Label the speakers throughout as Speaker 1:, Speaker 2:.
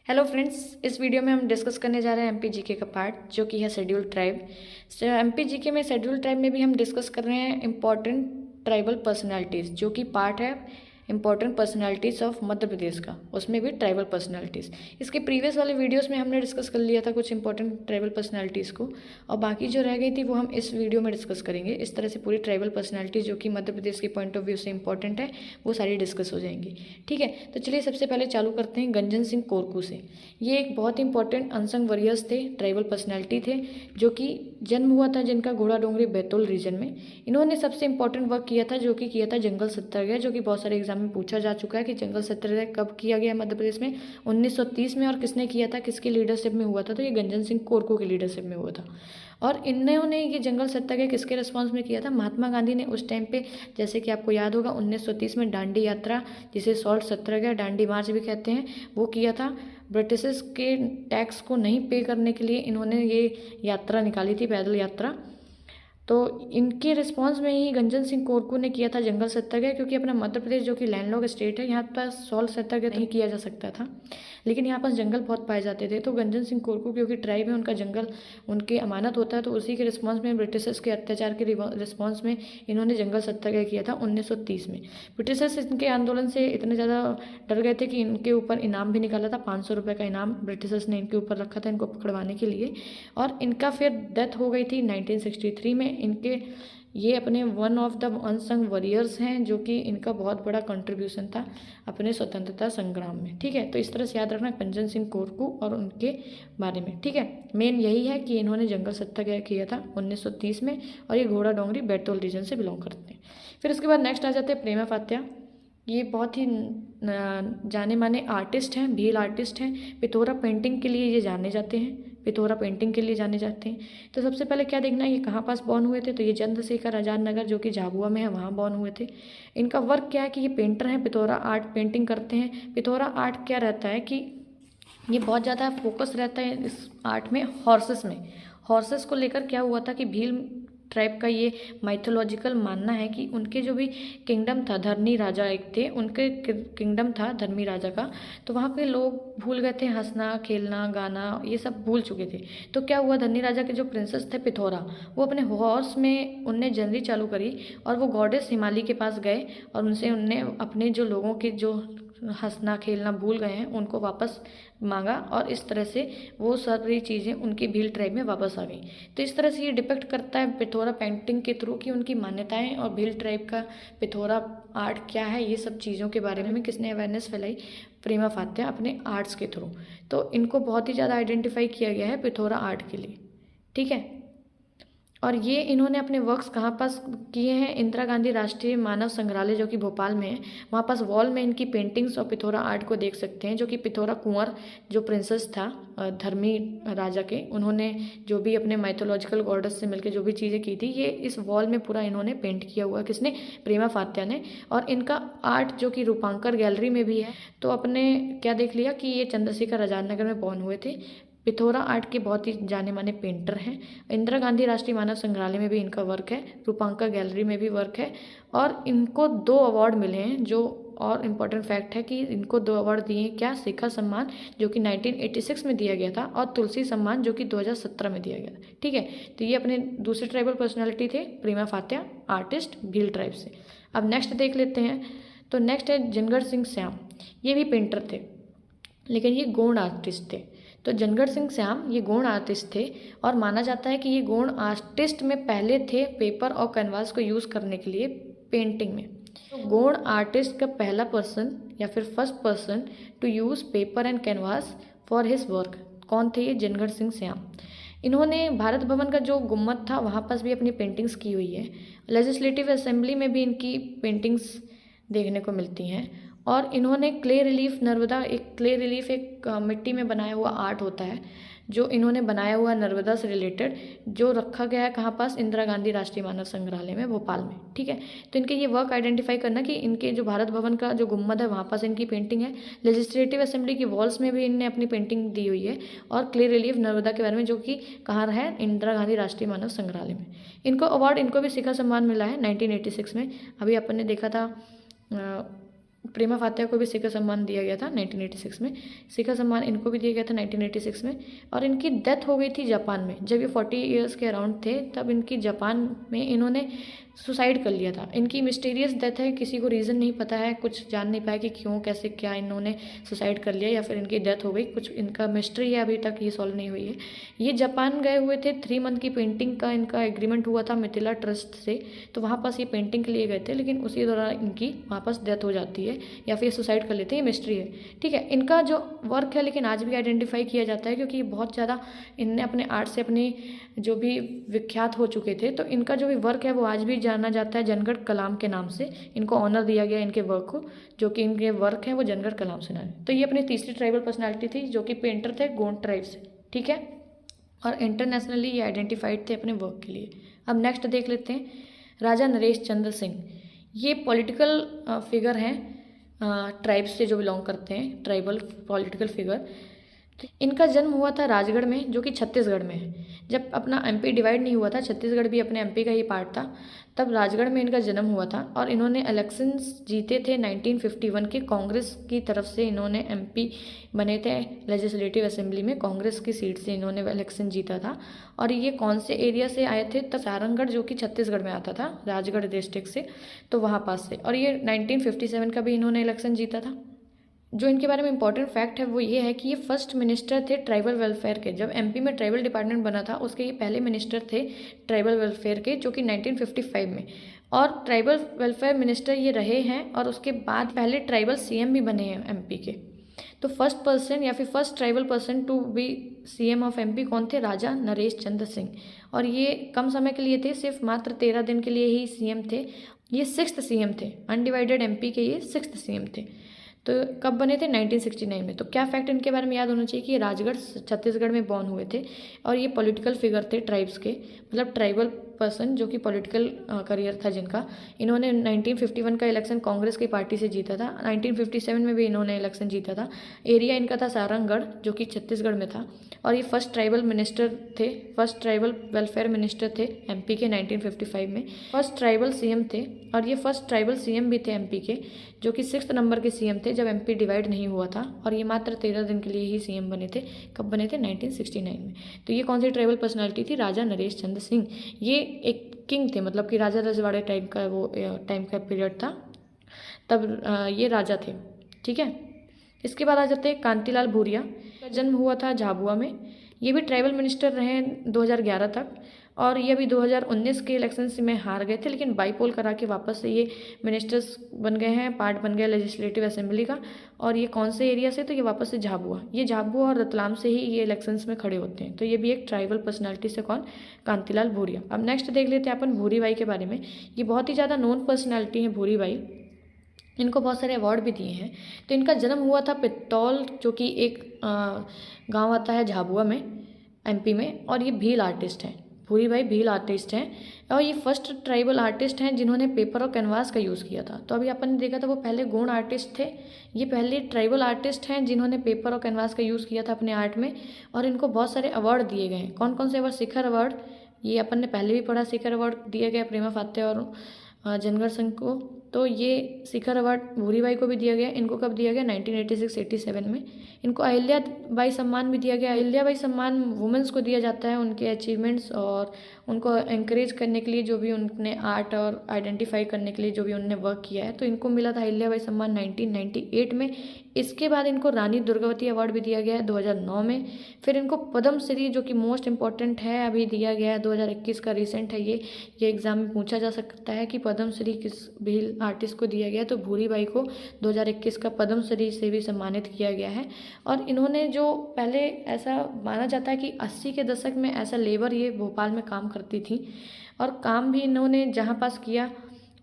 Speaker 1: Hello friends, इस video में हम डिस्कस करने जा रहे हैं एमपी जीके का पार्ट जो कि है शेड्यूल ट्राइब। एमपी जीके में शेड्यूल ट्राइब में भी हम डिस्कस कर रहे हैं इम्पॉर्टेंट ट्राइबल पर्सनालिटीज़, जो कि पार्ट है important personalities of Madhya Pradesh का, उसमें भी ट्राइबल पर्सनालिटीज़। इसके प्रीवियस वाले वीडियोस में हमने डिस्कस कर लिया था कुछ इंपॉर्टेंट ट्राइबल पर्सनालिटीज़ को, और बाकी जो रह गई थी वो हम इस वीडियो में डिस्कस करेंगे। इस तरह से पूरी ट्राइबल पर्सनालिटीज़ जो कि मध्य प्रदेश के पॉइंट ऑफ व्यू से इंपॉर्टेंट है वो सारी डिस्कस हो जाएंगी। ठीक है, तो चलिए सबसे पहले चालू करते हैं गंजन सिंह कोरकू से। ये एक बहुत ही इंपॉर्टेंट अनसंग वॉरियर्स थे, ट्राइबल पर्सनालिटी थे, जो कि जन्म हुआ था जिनका घोड़ा डोंगरी बैतूल रीजन में। इन्होंने सबसे इंपॉर्टेंट वर्क किया था जो कि किया था जंगल सत्याग्रह, जो कि बहुत सारे एग्जाम में पूछा जा चुका है कि जंगल सत्याग्रह कब किया गया मध्य प्रदेश में, 1930 में, और किसने किया था, किसकी लीडरशिप में हुआ था, तो ये गंजन सिंह कोरकू की लीडरशिप में हुआ था। और इन्होंने ये जंगल सत्याग्रह किसके रिस्पॉन्स में किया था, महात्मा गांधी ने उस टाइम पे, जैसे कि आपको याद होगा 1930 में दांडी यात्रा, जिसे सॉल्ट सत्याग्रह, दांडी मार्च भी कहते हैं, वो किया था। ब्रिटिशर्स के टैक्स को नहीं पे करने के लिए इन्होंने ये यात्रा निकाली थी, पैदल यात्रा। तो इनके रिस्पांस में ही गंजन सिंह कोरकू ने किया था जंगल सत्याग्रह, क्योंकि अपना मध्य प्रदेश जो कि लैंडलॉक स्टेट है, यहाँ पर सॉल्ट सत्याग्रह नहीं किया जा सकता था, लेकिन यहाँ पर जंगल बहुत पाए जाते थे। तो गंजन सिंह कोरकू क्योंकि ट्राइब है, उनका जंगल उनकी अमानत होता है, तो उसी के रिस्पॉन्स में, ब्रिटिशर्स के अत्याचार के रिस्पॉन्स में इन्होंने जंगल सत्याग्रह किया था 1930 में। ब्रिटिशर्स इनके आंदोलन से इतने ज़्यादा डर गए थे कि इनके ऊपर इनाम भी निकाला था, 500 रुपये का इनाम ब्रिटिशर्स ने इनके ऊपर रखा था इनको पकड़वाने के लिए। और इनका फिर डेथ हो गई थी 1963 में। इनके ये अपने one of the unsung warriors हैं, जो कि इनका बहुत बड़ा कंट्रीब्यूशन था अपने स्वतंत्रता संग्राम में। ठीक है, तो इस तरह से याद रखना गंजन सिंह कोरकू और उनके बारे में। ठीक है, मेन यही है कि इन्होंने जंगल सत्याग्रह किया था 1930 में, और ये घोड़ा डोंगरी बैतूल रीजन से बिलोंग करते हैं। फिर उसके बाद नेक्स्ट आ जाते हैं प्रेमा फात्या। ये बहुत ही जाने माने आर्टिस्ट हैं, भील आर्टिस्ट हैं। पिथौरा पेंटिंग के लिए ये जाने जाते हैं, पिथौरा पेंटिंग के लिए जाने जाते हैं। तो सबसे पहले क्या देखना है, ये कहाँ पास बॉर्न हुए थे, तो ये चंद्रशेखर आजाद नगर जो कि झाबुआ में है, वहाँ बॉर्न हुए थे। इनका वर्क क्या है कि ये पेंटर हैं, पिथौरा आर्ट पेंटिंग करते हैं। पिथौरा आर्ट क्या रहता है कि ये बहुत ज़्यादा फोकस रहता है इस आर्ट में हॉर्सेस में। हॉर्सेस को लेकर क्या हुआ था कि भील ट्राइब का ये माइथोलॉजिकल मानना है कि उनके जो भी किंगडम था, धरनी राजा एक थे, उनके किंगडम था धर्मी राजा का, तो वहाँ पे लोग भूल गए थे हंसना, खेलना, गाना, ये सब भूल चुके थे। तो क्या हुआ, धरनी राजा के जो प्रिंसेस थे पिथौरा, वो अपने हॉर्स में उनने जर्नी चालू करी, और वो गॉडेस हिमाली के पास गए, और उनसे उनने अपने जो लोगों के जो हंसना खेलना भूल गए हैं उनको वापस मांगा, और इस तरह से वो सारी चीज़ें उनकी भील ट्राइब में वापस आ गई। तो इस तरह से ये डिपेक्ट करता है पिथौरा पेंटिंग के थ्रू कि उनकी मान्यताएं और भील ट्राइब का पिथौरा आर्ट क्या है, ये सब चीज़ों के बारे में किसने अवेयरनेस फैलाई, प्रेमा फात्या अपने आर्ट्स के थ्रू। तो इनको बहुत ही ज़्यादा आइडेंटिफाई किया गया है पिथौरा आर्ट के लिए। ठीक है, और ये इन्होंने अपने वर्क्स कहाँ पास किए हैं, इंदिरा गांधी राष्ट्रीय मानव संग्रहालय जो कि भोपाल में है, वहाँ पास वॉल में इनकी पेंटिंग्स और पिथौरा आर्ट को देख सकते हैं। जो कि पिथौरा कुंवर जो प्रिंसेस था धर्मी राजा के, उन्होंने जो भी अपने माइथोलॉजिकल गॉडेस से मिलकर जो भी चीज़ें की थी, ये इस वॉल में पूरा इन्होंने पेंट किया हुआ, किसने, प्रेमा फात्या ने। और इनका आर्ट जो कि रूपांकर गैलरी में भी है। तो अपने क्या देख लिया कि ये चंद्रशेखर आजाद नगर में बॉर्न हुए थे। पिथौरा आर्ट के बहुत ही जाने माने पेंटर हैं। इंदिरा गांधी राष्ट्रीय मानव संग्रहालय में भी इनका वर्क है, रूपांकर गैलरी में भी वर्क है, और इनको 2 अवार्ड मिले हैं। जो और इम्पोर्टेंट फैक्ट है कि इनको 2 अवार्ड दिए हैं, क्या, शिखर सम्मान जो कि 1986 में दिया गया था, और तुलसी सम्मान जो कि 2017 में दिया गया था। ठीक है, तो ये अपने दूसरे ट्राइबल पर्सनैलिटी थे, प्रेमा फात्या, आर्टिस्ट, भील ट्राइब से। अब नेक्स्ट देख लेते हैं, तो नेक्स्ट है जनगढ़ सिंह श्याम। ये भी पेंटर थे, लेकिन ये गौण आर्टिस्ट थे। तो जनगढ़ सिंह श्याम ये गौण आर्टिस्ट थे, और माना जाता है कि ये गौण आर्टिस्ट में पहले थे पेपर और कैनवास को यूज़ करने के लिए पेंटिंग में। तो गौण आर्टिस्ट का पहला पर्सन या फिर first person to use paper and canvas for his work कौन थे, ये जनगढ़ सिंह श्याम। इन्होंने भारत भवन का जो गुम्मद था वहाँ पास भी अपनी पेंटिंग्स की हुई है। लेजिस्लेटिव असेंबली में भी इनकी पेंटिंग्स देखने को मिलती हैं। और इन्होंने क्ले रिलीफ नर्मदा, एक क्ले रिलीफ एक मिट्टी में बनाया हुआ आर्ट होता है जो इन्होंने बनाया हुआ नर्मदा से रिलेटेड, जो रखा गया है कहाँ पास, इंदिरा गांधी राष्ट्रीय मानव संग्रहालय में भोपाल में। ठीक है, तो इनके ये वर्क आइडेंटिफाई करना कि इनके जो भारत भवन का जो गुम्मद है वहाँ पास इनकी पेंटिंग है। लेजिस्लेटिव असेंबली की वॉल्स में भी इनने अपनी पेंटिंग दी हुई है, और क्ले रिलीफ नर्मदा के बारे में जो कि कहाँ है, इंदिरा गांधी राष्ट्रीय मानव संग्रहालय में। इनको अवार्ड, इनको भी शिखर सम्मान मिला है 1986 में। अभी अपन ने देखा था प्रेमा फातिहा को भी शिखर सम्मान दिया गया था 1986 में। शिखर सम्मान इनको भी दिया गया था 1986 में। और इनकी डेथ हो गई थी जापान में। जब ये 40 ईयर्स के अराउंड थे तब इनकी जापान में इन्होंने सुसाइड कर लिया था। इनकी मिस्टीरियस डेथ है, किसी को रीज़न नहीं पता है, कुछ जान नहीं पाया कि क्यों कैसे क्या इन्होंने सुसाइड कर लिया या फिर इनकी डेथ हो गई, कुछ इनका मिस्ट्री है, अभी तक ये सॉल्व नहीं हुई है। ये जापान गए हुए थे, 3 मंथ की पेंटिंग का इनका एग्रीमेंट हुआ था मिथिला ट्रस्ट से, तो वहाँ पास ये पेंटिंग के लिए गए थे, लेकिन उसी दौरान इनकी वहाँ पास डेथ हो जाती है या फिर सुसाइड कर लेते हैं, ये मिस्ट्री है। ठीक है, इनका जो वर्क है लेकिन आज भी आइडेंटिफाई किया जाता है क्योंकि ये बहुत ज़्यादा इनने अपने आर्ट से अपनी जो भी विख्यात हो चुके थे, तो इनका जो भी वर्क है वो आज भी जाना जाता है जनगढ़ कलाम के नाम से। इनको ऑनर दिया गया इनके वर्क को, जो कि इनके वर्क हैं वो जनगढ़ कलाम से नाम। तो ये अपनी तीसरी ट्राइबल पर्सनालिटी थी जो कि पेंटर थे गोंड ट्राइब से। ठीक है, और इंटरनेशनली ये आइडेंटिफाइड थे अपने वर्क के लिए। अब नेक्स्ट देख लेते हैं राजा नरेश चंद्र सिंह। ये पॉलिटिकल फिगर हैं, ट्राइब्स से जो बिलोंग करते हैं, ट्राइबल पॉलिटिकल फिगर। इनका जन्म हुआ था राजगढ़ में जो कि छत्तीसगढ़ में है। जब अपना एमपी डिवाइड नहीं हुआ था, छत्तीसगढ़ भी अपने एमपी का ही पार्ट था, तब राजगढ़ में इनका जन्म हुआ था। और इन्होंने इलेक्शंस जीते थे 1951 के, कांग्रेस की तरफ से इन्होंने एमपी बने थे लेजिस्लेटिव असेंबली में, कांग्रेस की सीट से इन्होंने इलेक्शन जीता था। और ये कौन से एरिया से आए थे, तब सारंगढ़ जो कि छत्तीसगढ़ में आता था, राजगढ़ डिस्ट्रिक्ट से, तो वहाँ पास से। और ये 1957 का भी इन्होंने इलेक्शन जीता था। जो इनके बारे में इंपॉर्टेंट फैक्ट है वो ये है कि ये फर्स्ट मिनिस्टर थे ट्राइबल वेलफेयर के। जब एमपी में ट्राइबल डिपार्टमेंट बना था उसके ये पहले मिनिस्टर थे ट्राइबल वेलफेयर के, जो कि 1955 में। और ट्राइबल वेलफेयर मिनिस्टर ये रहे हैं और उसके बाद पहले ट्राइबल सीएम भी बने हैं एमपी के। तो फर्स्ट पर्सन या फिर first tribal person to be CM of MP कौन थे? राजा नरेश चंद्र सिंह। और ये कम समय के लिए थे, सिर्फ मात्र 13 दिन के लिए ही सीएम थे। ये 6th सीएम थे, अनडिवाइडेड एमपी के ये 6th सीएम थे। तो कब बने थे? 1969 में। तो क्या फैक्ट इनके बारे में याद होना चाहिए कि ये राजगढ़ छत्तीसगढ़ में बॉर्न हुए थे और ये पॉलिटिकल फिगर थे ट्राइब्स के, मतलब ट्राइबल पर्सन जो कि पॉलिटिकल करियर था जिनका। इन्होंने 1951 का इलेक्शन कांग्रेस की पार्टी से जीता था, 1957 में भी इन्होंने इलेक्शन जीता था। एरिया इनका था सारंगढ़ जो कि छत्तीसगढ़ में था। और ये फर्स्ट ट्राइबल मिनिस्टर थे, फर्स्ट ट्राइबल वेलफेयर मिनिस्टर थे एमपी के 1955 में। फर्स्ट ट्राइबल सीएम थे और ये फर्स्ट ट्राइबल सीएम भी थे एमपी के, जो कि 6th नंबर के सीएम थे जब एमपी डिवाइड नहीं हुआ था। और ये मात्र 13 दिन के लिए ही सीएम बने थे। कब बने थे? 1969 में। तो ये कौन सी ट्राइबल पर्सनालिटी थी? राजा नरेश चंद्र सिंह। ये एक किंग थे, मतलब कि राजा रजवाड़े टाइप का वो टाइम का पीरियड था, तब ये राजा थे। ठीक है, इसके बाद आ जाते हैं कांतिलाल भूरिया। जन्म हुआ था झाबुआ में। ये भी ट्राइबल मिनिस्टर रहे 2011 तक और ये भी 2019 के इलेक्शन में हार गए थे, लेकिन बाईपोल करा के वापस से ये मिनिस्टर्स बन गए हैं, पार्ट बन गया लेजिस्लेटिव असेंबली का। और ये कौन से एरिया से? तो ये वापस से झाबुआ, ये झाबुआ और रतलाम से ही ये इलेक्शंस में खड़े होते हैं। तो ये भी एक ट्राइबल पर्सनालिटी से कौन? कांतिलाल भूरिया। अब नेक्स्ट देख लेते हैं अपन भूरी बाई के बारे में। ये बहुत ही ज़्यादा नोन पर्सनैलिटी है भूरी बाई, इनको बहुत सारे अवार्ड भी दिए हैं। तो इनका जन्म हुआ था पित्तौल, जो कि एक गांव आता है झाबुआ में एमपी में। और ये भील आर्टिस्ट हैं, भूरी बाई भील आर्टिस्ट हैं। और ये फर्स्ट ट्राइबल आर्टिस्ट हैं जिन्होंने पेपर और कैनवास का यूज़ किया था। तो अभी अपन ने देखा था वो पहले गोंड आर्टिस्ट थे, ये पहले ट्राइबल आर्टिस्ट हैं जिन्होंने पेपर और कैनवास का यूज़ किया था अपने आर्ट में। और इनको बहुत सारे अवार्ड दिए गए हैं। कौन कौन से अवार्ड? शिखर अवार्ड, ये अपन ने पहले भी पढ़ा, शिखर अवार्ड दिया गया प्रेमा फातिहा और जनगढ़ सिंह को। तो ये शिखर अवार्ड भूरी बाई को भी दिया गया। इनको कब दिया गया? 1986-87 में। इनको अहिल्या बाई सम्मान भी दिया गया। अहिल्या बाई सम्मान वुमेंस को दिया जाता है उनके अचीवमेंट्स और उनको एंकरेज करने के लिए, जो भी उनने आर्ट और आइडेंटिफाई करने के लिए जो भी उन्होंने वर्क किया है। तो इनको मिला था अहिल्या बाई सम्मान 1998 में। इसके बाद इनको रानी दुर्गावती अवार्ड भी दिया गया है 2009 में। फिर इनको पद्म श्री, जो कि मोस्ट इंपॉर्टेंट है, अभी दिया गया है 2021 का, रिसेंट है ये एग्जाम में पूछा जा सकता है कि पद्म श्री किस भील आर्टिस्ट को दिया गया। तो भूरी बाई को 2021 का पद्म श्री से भी सम्मानित किया गया है। और इन्होंने जो पहले ऐसा माना जाता है कि 80 के दशक में ऐसा लेबर ये भोपाल में काम करती थी और काम भी इन्होंने जहाँ पास किया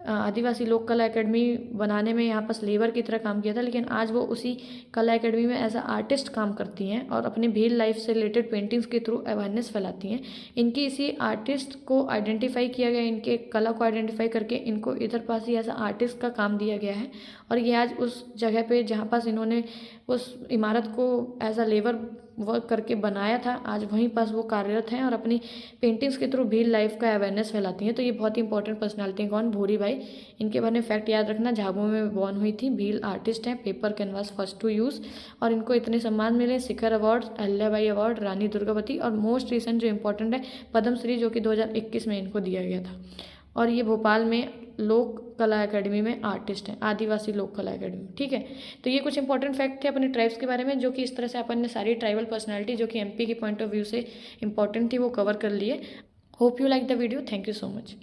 Speaker 1: आदिवासी लोक कला एकेडमी बनाने में, यहाँ पास लेबर की तरह काम किया था। लेकिन आज वो उसी कला एकेडमी में एज अ आर्टिस्ट काम करती हैं और अपनी भील लाइफ से रिलेटेड पेंटिंग्स के थ्रू अवेयरनेस फैलाती हैं। इनकी इसी आर्टिस्ट को आइडेंटिफाई किया गया, इनके कला को आइडेंटिफाई करके इनको इधर पास ही एज अ आर्टिस्ट का काम दिया गया है। और ये आज उस जगह पे जहाँ पास इन्होंने उस इमारत को एज अ लेबर वर्क करके बनाया था, आज वहीं पास वो कार्यरत हैं और अपनी पेंटिंग्स के थ्रू भील लाइफ का अवेयरनेस फैलाती हैं। तो ये बहुत ही इंपॉर्टेंट पर्सनालिटी हैं। कौन? भूरी बाई। इनके बारे में फैक्ट याद रखना, झाबुआ में बॉर्न हुई थी, भील आर्टिस्ट हैं, paper canvas first to use, और इनको इतने सम्मान मिले, शिखर अवार्ड, अहिल्याबाई अवार्ड, रानी दुर्गावती, और मोस्ट रिसेंट जो इंपॉर्टेंट है पद्मश्री, जो कि 2021 में इनको दिया गया था। और ये भोपाल में लोक कला एकेडमी में आर्टिस्ट हैं, आदिवासी लोक कला एकेडमी। ठीक है, तो ये कुछ इंपॉर्टेंट फैक्ट थे अपने ट्राइब्स के बारे में, जो कि इस तरह से अपन ने सारी ट्राइबल पर्सनालिटी जो कि एमपी के पॉइंट ऑफ व्यू से इंपॉर्टेंट थी वो कवर कर लिए। Hope you like the video. Thank you so much.